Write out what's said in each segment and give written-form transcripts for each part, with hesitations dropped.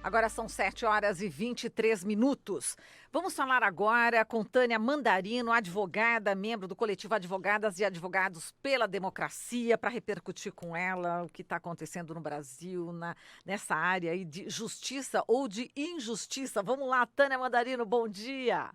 Agora são 7h23. Vamos falar agora com Tânia Mandarino, advogada, membro do coletivo Advogadas e Advogados pela Democracia, para repercutir com ela o que está acontecendo no Brasil, nessa área aí de justiça ou de injustiça. Vamos lá, Tânia Mandarino, bom dia.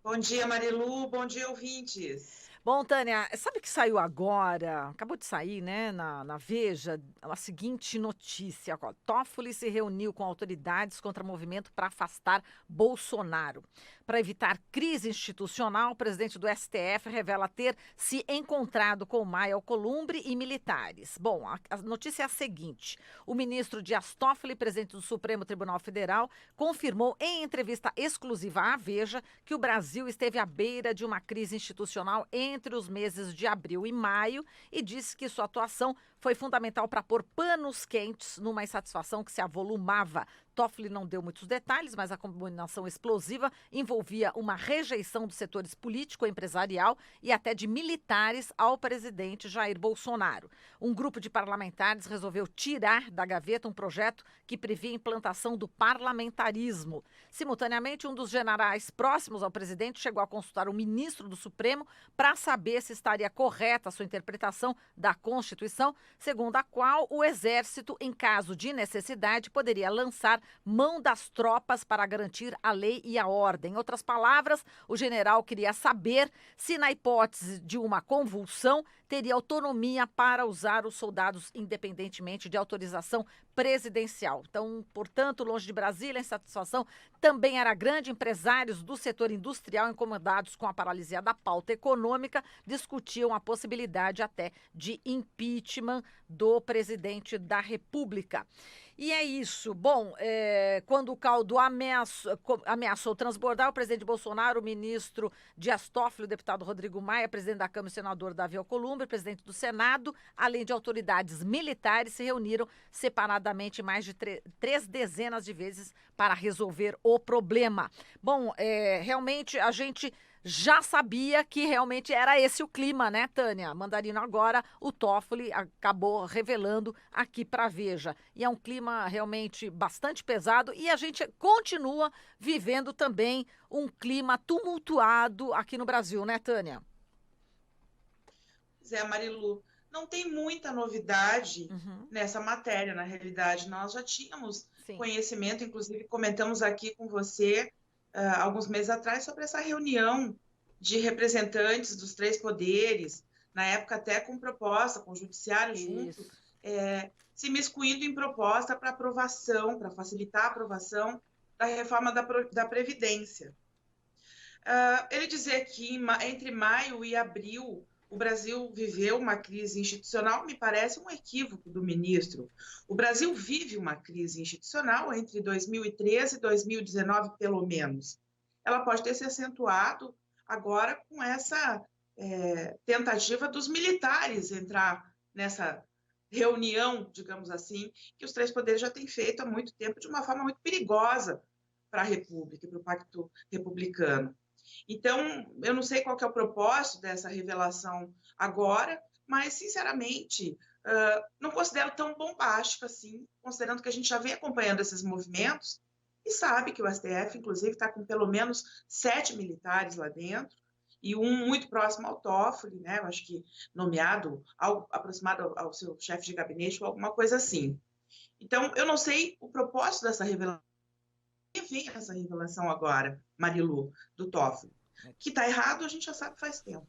Bom dia, Marilu. Bom dia, ouvintes. Bom, Tânia, sabe que saiu agora, acabou de sair, né, na Veja, a seguinte notícia, ó, Toffoli se reuniu com autoridades contra movimento para afastar Bolsonaro. Para evitar crise institucional, o presidente do STF revela ter se encontrado com Maia Alcolumbre e militares. Bom, a notícia é a seguinte, o ministro Dias Toffoli, presidente do Supremo Tribunal Federal, confirmou em entrevista exclusiva à Veja que o Brasil esteve à beira de uma crise institucional entre os meses de abril e maio e disse que sua atuação foi fundamental para pôr panos quentes numa insatisfação que se avolumava. Toffoli não deu muitos detalhes, mas a combinação explosiva envolvia uma rejeição dos setores político, empresarial e até de militares ao presidente Jair Bolsonaro. Um grupo de parlamentares resolveu tirar da gaveta um projeto que previa a implantação do parlamentarismo. Simultaneamente, um dos generais próximos ao presidente chegou a consultar o ministro do Supremo para saber se estaria correta a sua interpretação da Constituição, segundo a qual o Exército, em caso de necessidade, poderia lançar mão das tropas para garantir a lei e a ordem. Em outras palavras, o general queria saber se, na hipótese de uma convulsão, teria autonomia para usar os soldados independentemente de autorização presidencial. Então, portanto, longe de Brasília, a insatisfação também era grande. Empresários do setor industrial, incomodados com a paralisia da pauta econômica, discutiam a possibilidade até de impeachment do presidente da República. E é isso. Bom, quando o caldo ameaçou transbordar, o presidente Bolsonaro, o ministro Dias Toffoli, o deputado Rodrigo Maia, presidente da Câmara e senador Davi Alcolumbre, presidente do Senado, além de autoridades militares, se reuniram separadamente mais de três dezenas de vezes para resolver o problema. Bom, realmente a gente já sabia que realmente era esse o clima, né, Tânia Mandarino? Agora o Toffoli acabou revelando aqui para a Veja. E é um clima realmente bastante pesado e a gente continua vivendo também um clima tumultuado aqui no Brasil, né, Tânia? Zé Marilu, não tem muita novidade Uhum, nessa matéria, na realidade. Nós já tínhamos sim, conhecimento, inclusive comentamos aqui com você alguns meses atrás sobre essa reunião de representantes dos três poderes, na época até com proposta, com o judiciário junto, isso. se miscuindo em proposta para aprovação, para facilitar a aprovação da reforma da Previdência. Ele dizer que entre maio e abril o Brasil viveu uma crise institucional me parece um equívoco do ministro. O Brasil vive uma crise institucional entre 2013 e 2019, pelo menos. Ela pode ter se acentuado agora com essa tentativa dos militares entrar nessa reunião, digamos assim, que os três poderes já têm feito há muito tempo de uma forma muito perigosa para a República, para o Pacto Republicano. Então, eu não sei qual que é o propósito dessa revelação agora, mas, sinceramente, não considero tão bombástico assim, considerando que a gente já vem acompanhando esses movimentos e sabe que o STF, inclusive, está com pelo menos 7 militares lá dentro, e um muito próximo ao Toffoli, né? Eu acho que nomeado, algo aproximado ao seu chefe de gabinete ou alguma coisa assim. Então, eu não sei o propósito dessa revelação. E vem essa revelação agora, Marilu, do Toffoli. Que está errado, a gente já sabe faz tempo.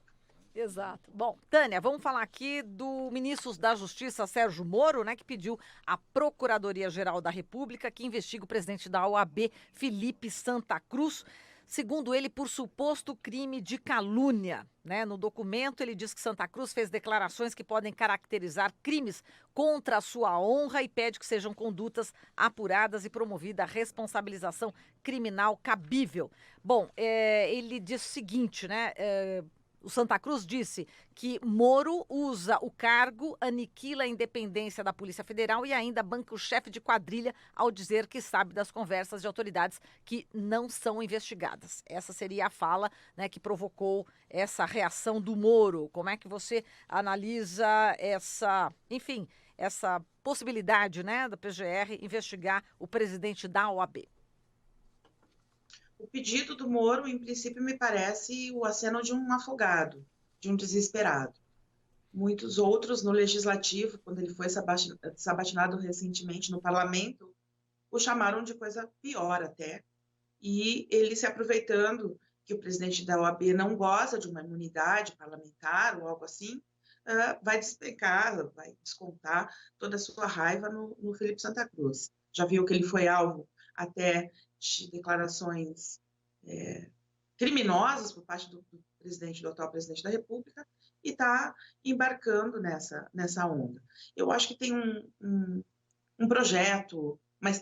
Exato. Bom, Tânia, vamos falar aqui do ministro da Justiça, Sérgio Moro, né, que pediu à Procuradoria-Geral da República que investigue o presidente da OAB, Felipe Santa Cruz, segundo ele, por suposto crime de calúnia. Né? No documento, ele diz que Santa Cruz fez declarações que podem caracterizar crimes contra a sua honra e pede que sejam condutas apuradas e promovida a responsabilização criminal cabível. Bom, ele diz o seguinte, né? O Santa Cruz disse que Moro usa o cargo, aniquila a independência da Polícia Federal e ainda banca o chefe de quadrilha ao dizer que sabe das conversas de autoridades que não são investigadas. Essa seria a fala, né, que provocou essa reação do Moro. Como é que você analisa essa, enfim, essa possibilidade, né, da PGR investigar o presidente da OAB? O pedido do Moro, em princípio, me parece o aceno de um afogado, de um desesperado. Muitos outros no Legislativo, quando ele foi sabatinado recentemente no Parlamento, o chamaram de coisa pior até. E ele se aproveitando que o presidente da OAB não goza de uma imunidade parlamentar ou algo assim, vai despecar, vai descontar toda a sua raiva no Felipe Santa Cruz. Já viu que ele foi alvo até de declarações criminosas por parte do atual presidente da República, e está embarcando nessa onda. Eu acho que tem um projeto,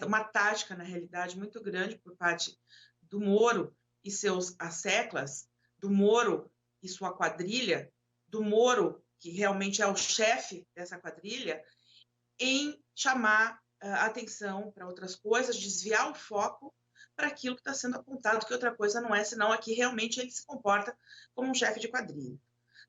uma tática, na realidade, muito grande por parte do Moro e seus asseclas, do Moro e sua quadrilha, do Moro, que realmente é o chefe dessa quadrilha, em chamar atenção para outras coisas, desviar o foco para aquilo que está sendo apontado, que outra coisa não é, senão aqui realmente ele se comporta como um chefe de quadrilha.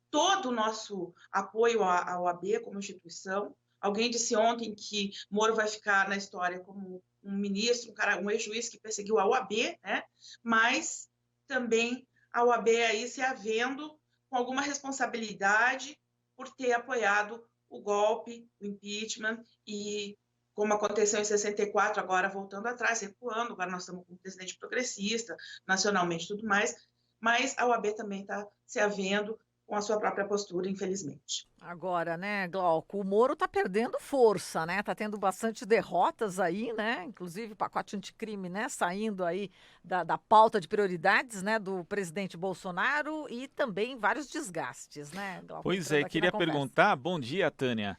Todo o nosso apoio à OAB como instituição. Alguém disse ontem que Moro vai ficar na história como um ministro, um ex-juiz que perseguiu a OAB, né? Mas também a OAB aí se havendo com alguma responsabilidade por ter apoiado o golpe, o impeachment, e como aconteceu em 64, agora voltando atrás, recuando, agora nós estamos com um presidente progressista, nacionalmente tudo mais, mas a OAB também está se havendo com a sua própria postura, infelizmente. Agora, né, Glauco, o Moro tá perdendo força, né? Tá tendo bastante derrotas aí, né? Inclusive o pacote anticrime, né? Saindo aí da pauta de prioridades, né? Do presidente Bolsonaro e também vários desgastes, né, Glauco? Pois Entrando é, aqui na queria conversa. perguntar, bom dia, Tânia,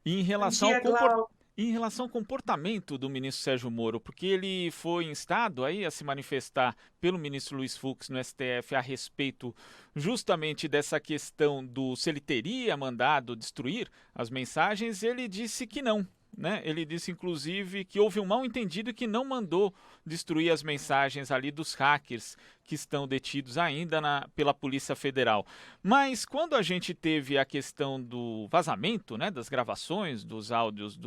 em Bom relação dia, Glau. em relação ao comportamento do ministro Sérgio Moro, porque ele foi instado aí a se manifestar pelo ministro Luiz Fux no STF a respeito justamente dessa questão se ele teria mandado destruir as mensagens, ele disse que não. Né? Ele disse, inclusive, que houve um mal-entendido e que não mandou destruir as mensagens ali dos hackers que estão detidos ainda pela Polícia Federal. Mas quando a gente teve a questão do vazamento, né, das gravações, dos áudios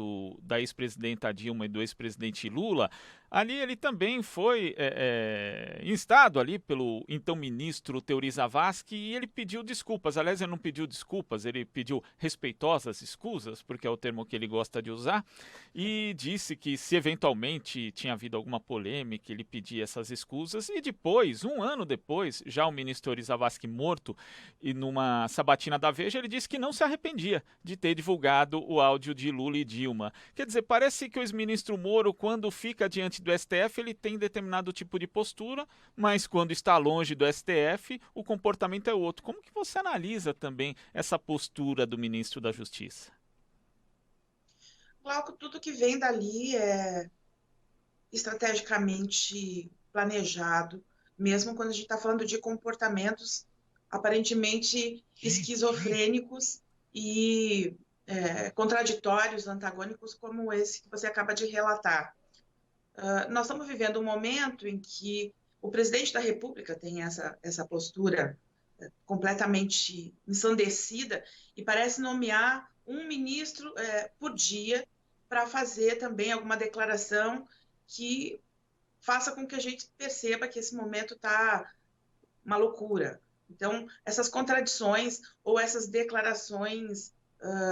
da ex-presidenta Dilma e do ex-presidente Lula, ali ele também foi instado ali pelo então ministro Teori Zavascki e ele pediu desculpas. Aliás, ele não pediu desculpas, ele pediu respeitosas escusas, porque é o termo que ele gosta de usar, e disse que se eventualmente tinha havido alguma polêmica, ele pedia essas escusas. E depois, um ano depois, já o ministro Teori Zavascki morto, e numa sabatina da Veja, ele disse que não se arrependia de ter divulgado o áudio de Lula e Dilma. Quer dizer, parece que o ex-ministro Moro, quando fica diante do STF, ele tem determinado tipo de postura, mas quando está longe do STF, o comportamento é outro. Como que você analisa também essa postura do ministro da Justiça? Glauco, tudo que vem dali é estrategicamente planejado, mesmo quando a gente está falando de comportamentos aparentemente esquizofrênicos e contraditórios, antagônicos, como esse que você acaba de relatar. Nós estamos vivendo um momento em que o presidente da República tem essa postura completamente ensandecida e parece nomear um ministro por dia para fazer também alguma declaração que faça com que a gente perceba que esse momento está uma loucura. Então, essas contradições ou essas declarações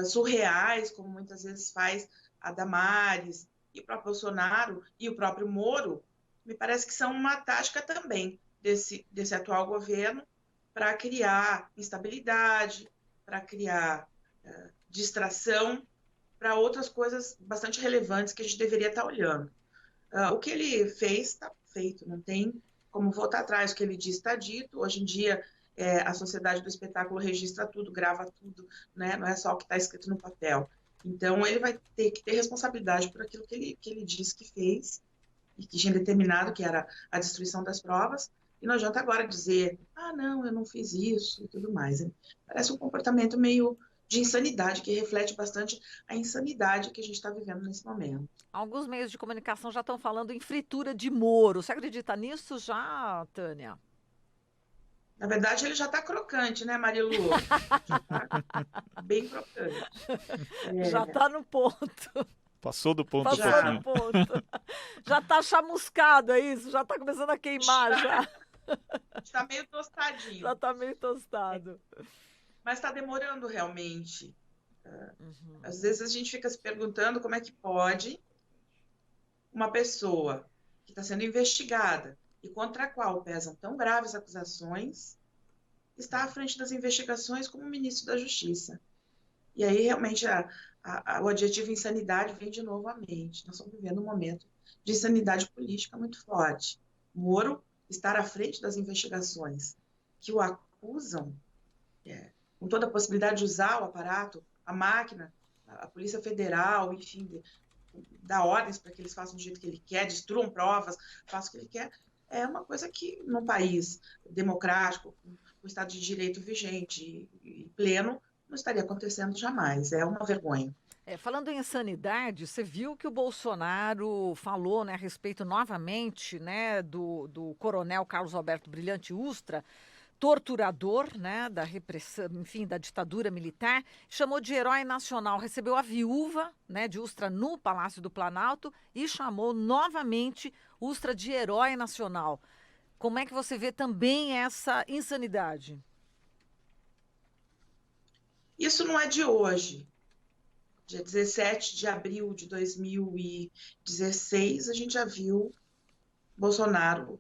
surreais, como muitas vezes faz a Damares, e o próprio Bolsonaro e o próprio Moro, me parece que são uma tática também desse atual governo para criar instabilidade, para criar distração para outras coisas bastante relevantes que a gente deveria estar olhando. O que ele fez está feito, não tem como voltar atrás. O que ele disse está dito. Hoje em dia, a sociedade do espetáculo registra tudo, grava tudo, né? Não é só o que está escrito no papel. Então, ele vai ter que ter responsabilidade por aquilo que ele disse que fez e que tinha determinado, que era a destruição das provas. E não adianta agora dizer, não, eu não fiz isso e tudo mais. Parece um comportamento meio de insanidade, que reflete bastante a insanidade que a gente está vivendo nesse momento. Alguns meios de comunicação já estão falando em fritura de Moro. Você acredita nisso já, Tânia? Na verdade, ele já está crocante, né, Marilu? Já está bem crocante. Já está no ponto. Passou do ponto um Passou Já. do pouquinho. ponto. Já está chamuscado, é isso? Já está começando a queimar, já. Está meio tostadinho. Já está meio tostado. Mas está demorando realmente. Uhum. Às vezes a gente fica se perguntando como é que pode uma pessoa que está sendo investigada e contra a qual pesam tão graves acusações estar à frente das investigações como ministro da Justiça. E aí realmente o adjetivo insanidade vem de novo à mente. Nós estamos vivendo um momento de insanidade política muito forte. Moro estar à frente das investigações que o acusam, com toda a possibilidade de usar o aparato, a máquina, a Polícia Federal, enfim, dar ordens para que eles façam do jeito que ele quer, destruam provas, façam o que ele quer, é uma coisa que, num país democrático, com o Estado de Direito vigente e pleno, não estaria acontecendo jamais. É uma vergonha. Falando em insanidade, você viu que o Bolsonaro falou, né, a respeito novamente, né, do coronel Carlos Alberto Brilhante Ustra, torturador, né, da repressão, enfim, da ditadura militar, chamou de herói nacional, recebeu a viúva, né, de Ustra no Palácio do Planalto e chamou novamente Ustra de herói nacional. Como é que você vê também essa insanidade? Isso não é de hoje. Dia 17 de abril de 2016, a gente já viu Bolsonaro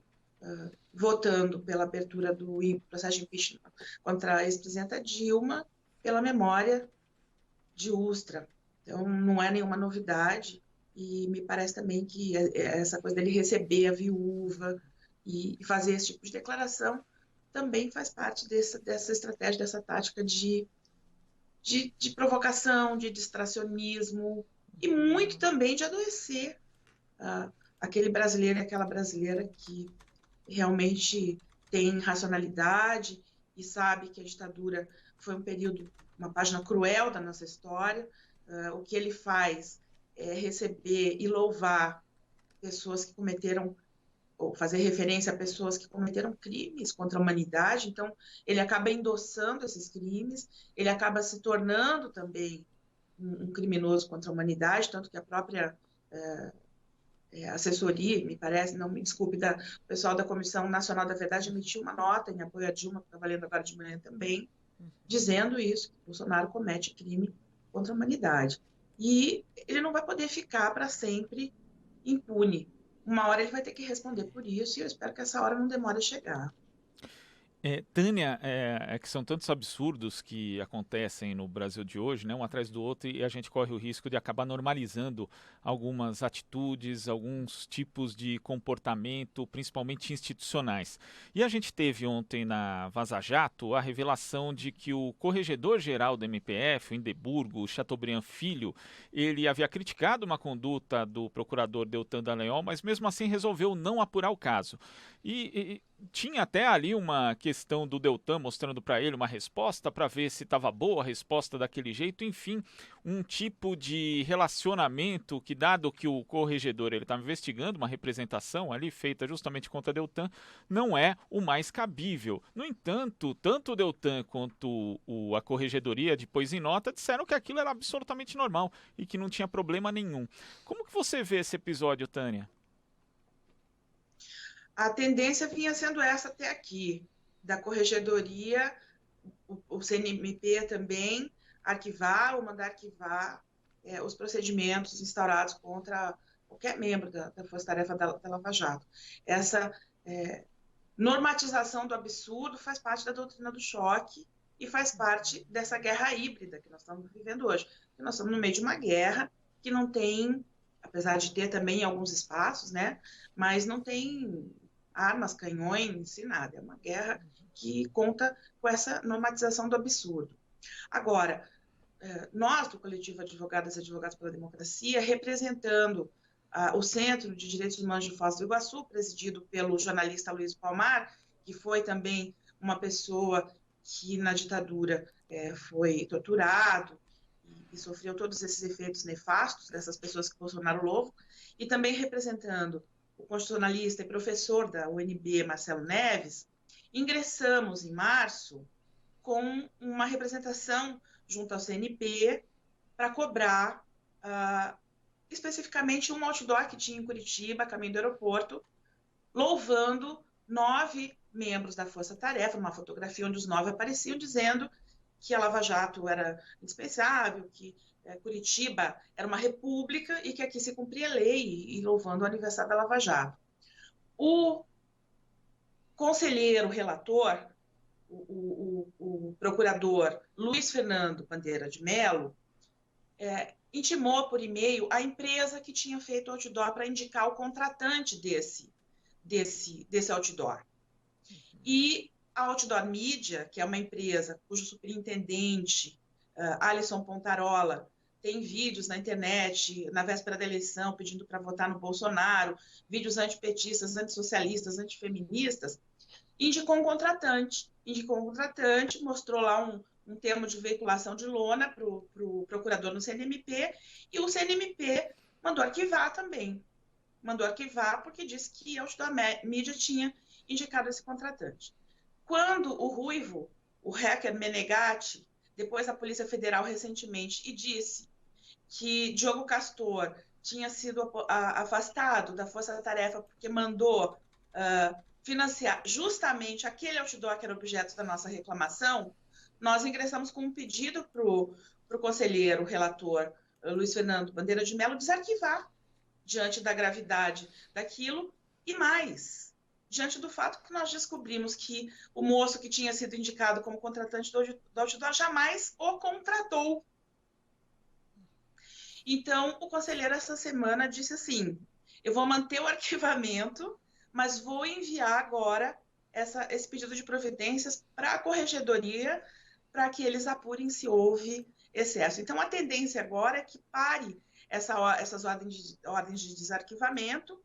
votando pela abertura do processo de impeachment contra a ex-presidenta Dilma, pela memória de Ustra. Então, não é nenhuma novidade, e me parece também que essa coisa dele receber a viúva e fazer esse tipo de declaração também faz parte dessa estratégia, dessa tática de provocação, de distracionismo, e muito também de adoecer aquele brasileiro e aquela brasileira que realmente tem racionalidade e sabe que a ditadura foi um período, uma página cruel da nossa história. O que ele faz é receber e louvar pessoas que cometeram, ou fazer referência a pessoas que cometeram crimes contra a humanidade. Então, ele acaba endossando esses crimes, ele acaba se tornando também um criminoso contra a humanidade, tanto que a própria assessoria, me parece, não me desculpe, o pessoal da Comissão Nacional da Verdade emitiu uma nota em apoio a Dilma, que está lendo agora de manhã também, dizendo isso, que Bolsonaro comete crime contra a humanidade. E ele não vai poder ficar para sempre impune. Uma hora ele vai ter que responder por isso, e eu espero que essa hora não demore a chegar. Tânia, é que são tantos absurdos que acontecem no Brasil de hoje, né, um atrás do outro, e a gente corre o risco de acabar normalizando algumas atitudes, alguns tipos de comportamento, principalmente institucionais. E a gente teve ontem na Vaza Jato a revelação de que o corregedor-geral do MPF, o Indeburgo, Chateaubriand Filho, ele havia criticado uma conduta do procurador Deltan Dallagnol, mas mesmo assim resolveu não apurar o caso. E tinha até ali uma questão do Deltan mostrando para ele uma resposta para ver se estava boa a resposta daquele jeito. Enfim, um tipo de relacionamento que, dado que o corregedor ele estava investigando uma representação ali feita justamente contra Deltan, não é o mais cabível. No entanto, tanto o Deltan quanto a corregedoria, depois em nota, disseram que aquilo era absolutamente normal e que não tinha problema nenhum. Como que você vê esse episódio, Tânia? A tendência vinha sendo essa até aqui, da corregedoria, o CNMP também arquivar ou mandar arquivar os procedimentos instaurados contra qualquer membro da Força-Tarefa da Lava Jato. Essa normatização do absurdo faz parte da doutrina do choque e faz parte dessa guerra híbrida que nós estamos vivendo hoje. Nós estamos no meio de uma guerra que não tem, apesar de ter também alguns espaços, né, mas não tem armas, canhões e nada. É uma guerra que conta com essa normatização do absurdo. Agora, nós, do Coletivo Advogadas e Advogados pela Democracia, representando o Centro de Direitos Humanos de Foz do Iguaçu, presidido pelo jornalista Luiz Palmar, que foi também uma pessoa que na ditadura foi torturado e sofreu todos esses efeitos nefastos dessas pessoas que Bolsonaro louva, e também representando o constitucionalista e professor da UNB, Marcelo Neves, ingressamos em março com uma representação junto ao CNP para cobrar especificamente um outdoor que tinha em Curitiba, a caminho do aeroporto, louvando 9 membros da Força Tarefa, uma fotografia onde os 9 apareciam, dizendo que a Lava Jato era indispensável, que Curitiba era uma república e que aqui se cumpria a lei, e louvando o aniversário da Lava Jato. O conselheiro relator, o procurador Luiz Fernando Bandeira de Mello, intimou por e-mail a empresa que tinha feito o outdoor para indicar o contratante desse outdoor. E a Outdoor Media, que é uma empresa cujo superintendente, Alisson Pontarola, tem vídeos na internet, na véspera da eleição, pedindo para votar no Bolsonaro, vídeos antipetistas, antissocialistas, antifeministas, indicou um contratante. Mostrou lá um termo de veiculação de lona para o procurador no CNMP, e o CNMP mandou arquivar também. Mandou arquivar porque disse que a Outdoor Media tinha indicado esse contratante. Quando o Ruivo, o hacker Menegatti, depois a Polícia Federal recentemente, e disse que Diogo Castor tinha sido afastado da Força Tarefa porque mandou financiar justamente aquele outdoor que era objeto da nossa reclamação, nós ingressamos com um pedido para o conselheiro relator Luiz Fernando Bandeira de Mello desarquivar, diante da gravidade daquilo, e mais, diante do fato que nós descobrimos que o moço que tinha sido indicado como contratante do outdoor jamais o contratou. Então, o conselheiro essa semana disse assim: eu vou manter o arquivamento, mas vou enviar agora esse pedido de providências para a corregedoria, para que eles apurem se houve excesso. Então, a tendência agora é que pare essas ordens de desarquivamento,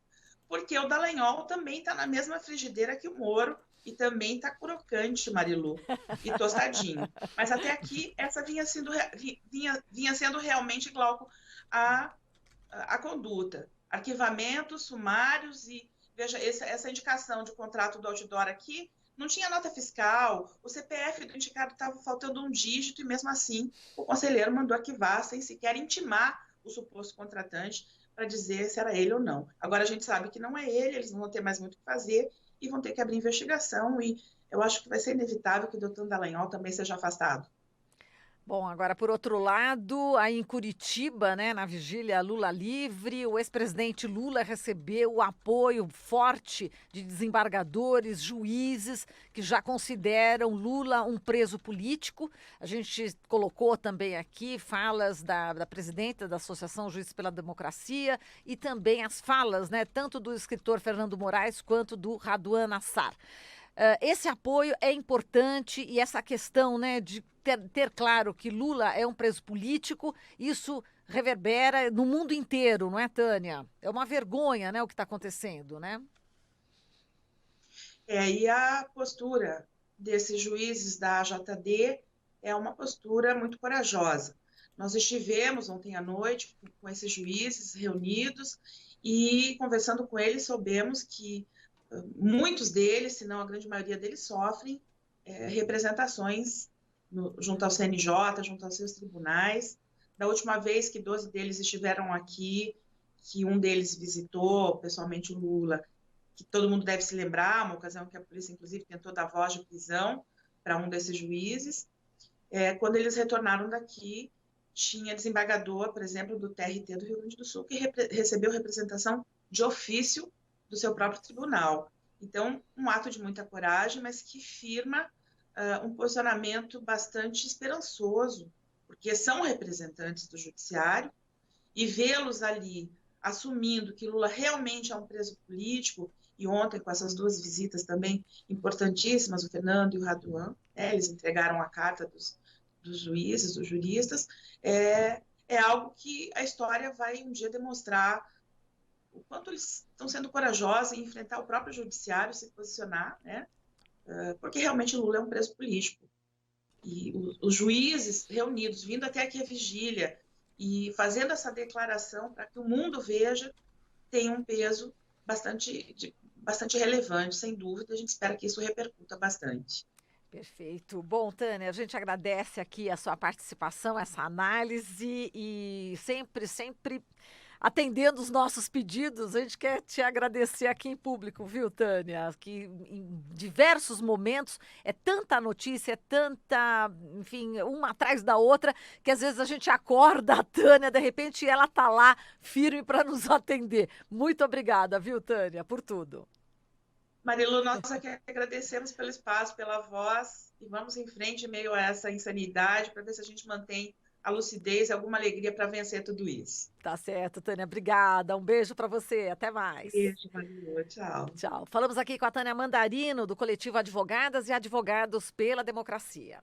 porque o Dallagnol também está na mesma frigideira que o Moro, e também está crocante, Marilu, e tostadinho. Mas até aqui, essa vinha sendo realmente, Glauco, a conduta. Arquivamentos, sumários, e veja, essa indicação de contrato do outdoor aqui não tinha nota fiscal, o CPF do indicado estava faltando um dígito, e mesmo assim o conselheiro mandou arquivar sem sequer intimar o suposto contratante para dizer se era ele ou não. Agora a gente sabe que não é ele, eles não vão ter mais muito o que fazer e vão ter que abrir investigação, e eu acho que vai ser inevitável que o doutor Dallagnol também seja afastado. Bom, agora, por outro lado, aí em Curitiba, né, na vigília Lula livre, o ex-presidente Lula recebeu o apoio forte de desembargadores, juízes, que já consideram Lula um preso político. A gente colocou também aqui falas da presidenta da Associação Juízes pela Democracia, e também as falas, né, tanto do escritor Fernando Moraes quanto do Raduan Nassar. Esse apoio é importante, e essa questão, né, de ter claro que Lula é um preso político, isso reverbera no mundo inteiro, não é, Tânia? É uma vergonha, né, o que está acontecendo, né? E a postura desses juízes da AJD é uma postura muito corajosa. Nós estivemos ontem à noite com esses juízes reunidos, e conversando com eles soubemos que muitos deles, se não a grande maioria deles, sofrem representações junto ao CNJ, junto aos seus tribunais. Da última vez que 12 deles estiveram aqui, que um deles visitou pessoalmente o Lula, que todo mundo deve se lembrar, uma ocasião que a polícia, inclusive, tentou dar voz de prisão para um desses juízes. Quando eles retornaram daqui, tinha desembargador, por exemplo, do TRT do Rio Grande do Sul, que recebeu representação de ofício do seu próprio tribunal. Então, um ato de muita coragem, mas que firma um posicionamento bastante esperançoso, porque são representantes do judiciário, e vê-los ali assumindo que Lula realmente é um preso político, e ontem com essas duas visitas também importantíssimas, o Fernando e o Raduan, eles entregaram a carta dos juízes, dos juristas, é algo que a história vai um dia demonstrar o quanto eles estão sendo corajosos em enfrentar o próprio judiciário, se posicionar, né? Porque realmente Lula é um preso político. E os juízes reunidos, vindo até aqui a vigília e fazendo essa declaração para que o mundo veja, tem um peso bastante bastante relevante, sem dúvida. A gente espera que isso repercuta bastante. Perfeito. Bom, Tânia, a gente agradece aqui a sua participação, essa análise e sempre atendendo os nossos pedidos. A gente quer te agradecer aqui em público, viu, Tânia? Que em diversos momentos é tanta notícia, é tanta, enfim, uma atrás da outra, que às vezes a gente acorda a Tânia, de repente ela tá lá firme para nos atender. Muito obrigada, viu, Tânia, por tudo. Marilu, nós aqui agradecemos pelo espaço, pela voz, e vamos em frente em meio a essa insanidade para ver se a gente mantém a lucidez e alguma alegria para vencer tudo isso. Tá certo, Tânia. Obrigada. Um beijo para você. Até mais. Beijo, Marilu. Tchau. Tchau. Falamos aqui com a Tânia Mandarino, do coletivo Advogadas e Advogados pela Democracia.